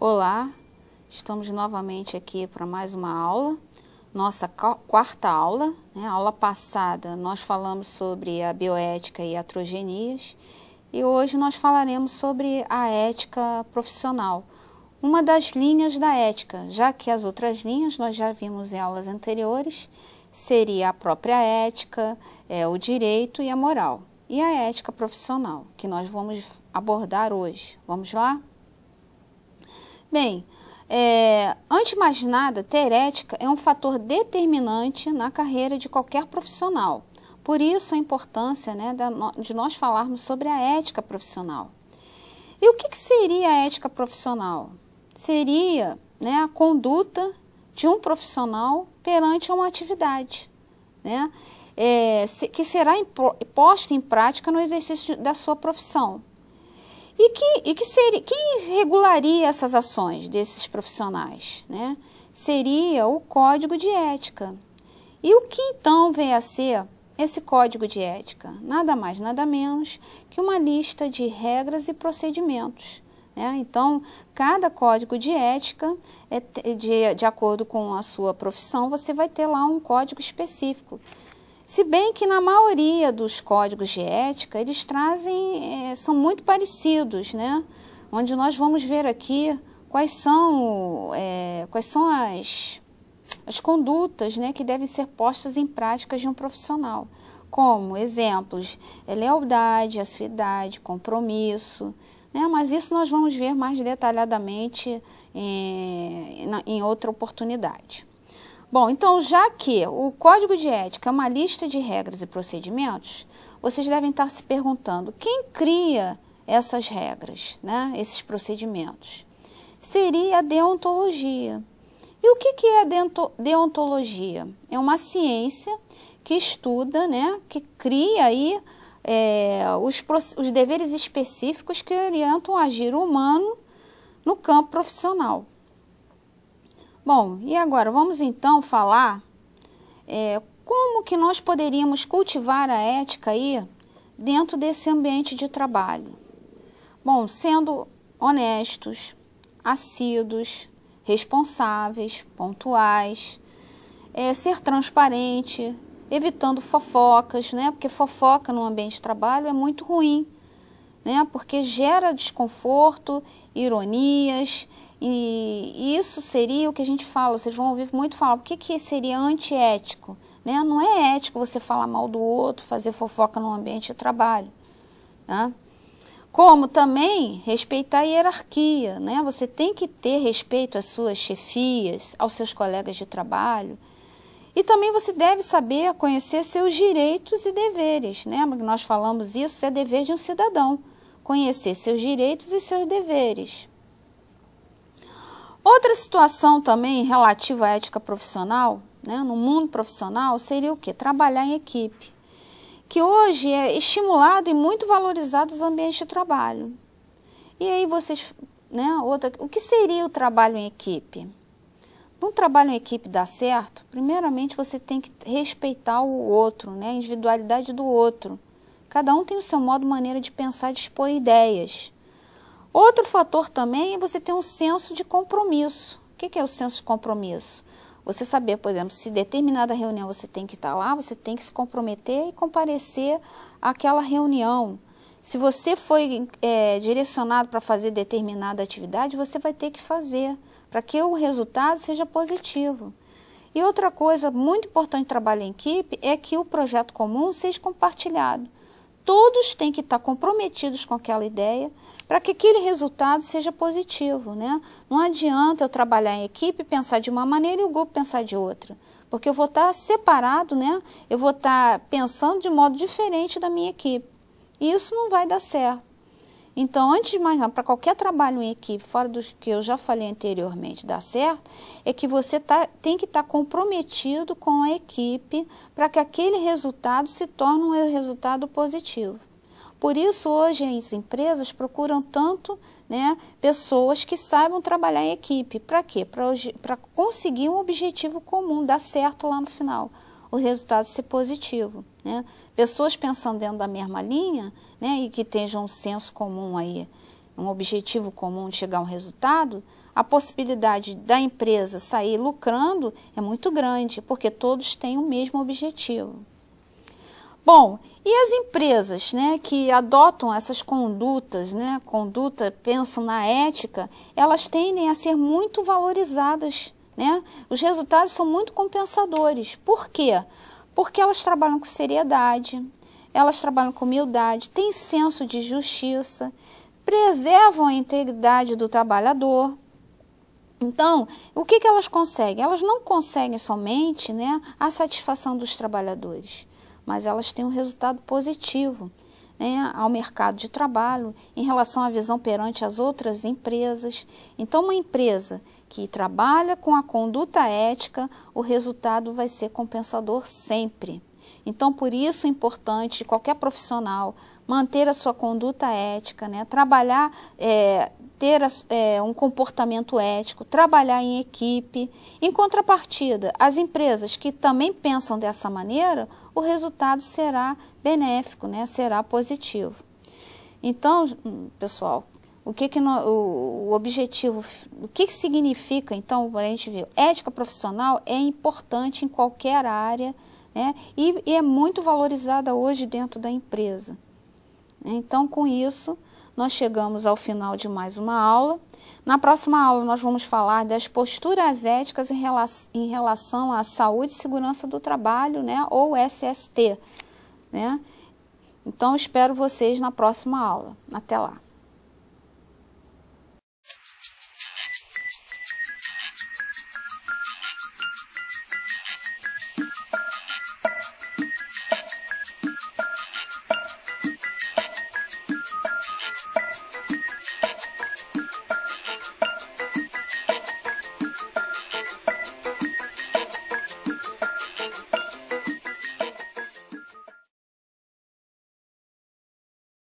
Olá, estamos novamente aqui para mais uma aula, nossa quarta aula, né? A aula passada nós falamos sobre a bioética e iatrogenias e hoje nós falaremos sobre a ética profissional, uma das linhas da ética, já que as outras linhas nós já vimos em aulas anteriores, seria a própria ética, o direito e a moral. E a ética profissional, que nós vamos abordar hoje. Vamos lá? Bem, antes de mais nada, ter ética é um fator determinante na carreira de qualquer profissional. Por isso a importância, né, de nós falarmos sobre a ética profissional. E o que seria a ética profissional? Seria, né, a conduta de um profissional perante uma atividade, né, que será posta em prática no exercício da sua profissão. Quem regularia essas ações desses profissionais, né? Seria o Código de Ética. E o que então vem a ser esse Código de Ética? Nada mais, nada menos que uma lista de regras e procedimentos, né? Então, cada Código de Ética, de acordo com a sua profissão, você vai ter lá um código específico. Se bem que na maioria dos códigos de ética, eles são muito parecidos, né? Onde nós vamos ver aqui quais são as condutas, né, que devem ser postas em práticas de um profissional. Como exemplos, lealdade, assiduidade, compromisso, né? Mas isso nós vamos ver mais detalhadamente em outra oportunidade. Bom, então, já que o Código de Ética é uma lista de regras e procedimentos, vocês devem estar se perguntando, quem cria essas regras, né, esses procedimentos? Seria a deontologia. E o que é a deontologia? É uma ciência que estuda, né, que cria aí os deveres específicos que orientam o agir humano no campo profissional. Bom, e agora vamos então falar como que nós poderíamos cultivar a ética aí dentro desse ambiente de trabalho. Bom, sendo honestos, assíduos, responsáveis, pontuais, ser transparente, evitando fofocas, né? Porque fofoca no ambiente de trabalho é muito ruim, né? Porque gera desconforto, ironias, e isso seria o que a gente fala, vocês vão ouvir muito falar, o que seria antiético, né? Não é ético você falar mal do outro, fazer fofoca no ambiente de trabalho, né? Como também respeitar a hierarquia, né? Você tem que ter respeito às suas chefias, aos seus colegas de trabalho, e também você deve saber conhecer seus direitos e deveres, né? Nós falamos isso, é dever de um cidadão, conhecer seus direitos e seus deveres. Outra situação também relativa à ética profissional, né, no mundo profissional, seria o quê? Trabalhar em equipe, que hoje é estimulado e muito valorizado nos ambientes de trabalho. E aí vocês, né, o que seria o trabalho em equipe? Para um trabalho em equipe dar certo, primeiramente você tem que respeitar o outro, né, a individualidade do outro. Cada um tem o seu modo, maneira de pensar, de expor ideias. Outro fator também é você ter um senso de compromisso. O que é o senso de compromisso? Você saber, por exemplo, se determinada reunião você tem que estar lá, você tem que se comprometer e comparecer àquela reunião. Se você foi direcionado para fazer determinada atividade, você vai ter que fazer, para que o resultado seja positivo. E outra coisa muito importante do trabalho em equipe é que o projeto comum seja compartilhado. Todos têm que estar comprometidos com aquela ideia para que aquele resultado seja positivo, né? Não adianta eu trabalhar em equipe, pensar de uma maneira e o grupo pensar de outra, porque eu vou estar separado, né? Eu vou estar pensando de modo diferente da minha equipe. E isso não vai dar certo. Então, antes de mais nada, para qualquer trabalho em equipe, fora do que eu já falei anteriormente, dar certo, é que você tem que estar comprometido com a equipe para que aquele resultado se torne um resultado positivo. Por isso, hoje, as empresas procuram tanto, né, pessoas que saibam trabalhar em equipe. Para quê? Para conseguir um objetivo comum, dar certo lá no final. O resultado ser positivo, né? Pessoas pensando dentro da mesma linha, né, e que tenham um senso comum aí um objetivo comum de chegar a um resultado, a possibilidade da empresa sair lucrando é muito grande, porque todos têm o mesmo objetivo. Bom, e as empresas, né, que adotam essas condutas, né, pensam na ética, elas tendem a ser muito valorizadas, né? Os resultados são muito compensadores. Por quê? Porque elas trabalham com seriedade, elas trabalham com humildade, têm senso de justiça, preservam a integridade do trabalhador. Então, o que elas conseguem? Elas não conseguem somente, né, a satisfação dos trabalhadores, mas elas têm um resultado positivo, né, ao mercado de trabalho, em relação à visão perante as outras empresas. Então, uma empresa que trabalha com a conduta ética, o resultado vai ser compensador sempre. Então, por isso é importante qualquer profissional manter a sua conduta ética, né, trabalhar, ter um comportamento ético, trabalhar em equipe. Em contrapartida, as empresas que também pensam dessa maneira, o resultado será benéfico, né, será positivo. Então, pessoal, o objetivo, o que significa, então, para a gente ver, ética profissional é importante em qualquer área, né, e é muito valorizada hoje dentro da empresa. Então, com isso, nós chegamos ao final de mais uma aula. Na próxima aula, nós vamos falar das posturas éticas em relação à saúde e segurança do trabalho, né, ou SST, né? Então, espero vocês na próxima aula. Até lá!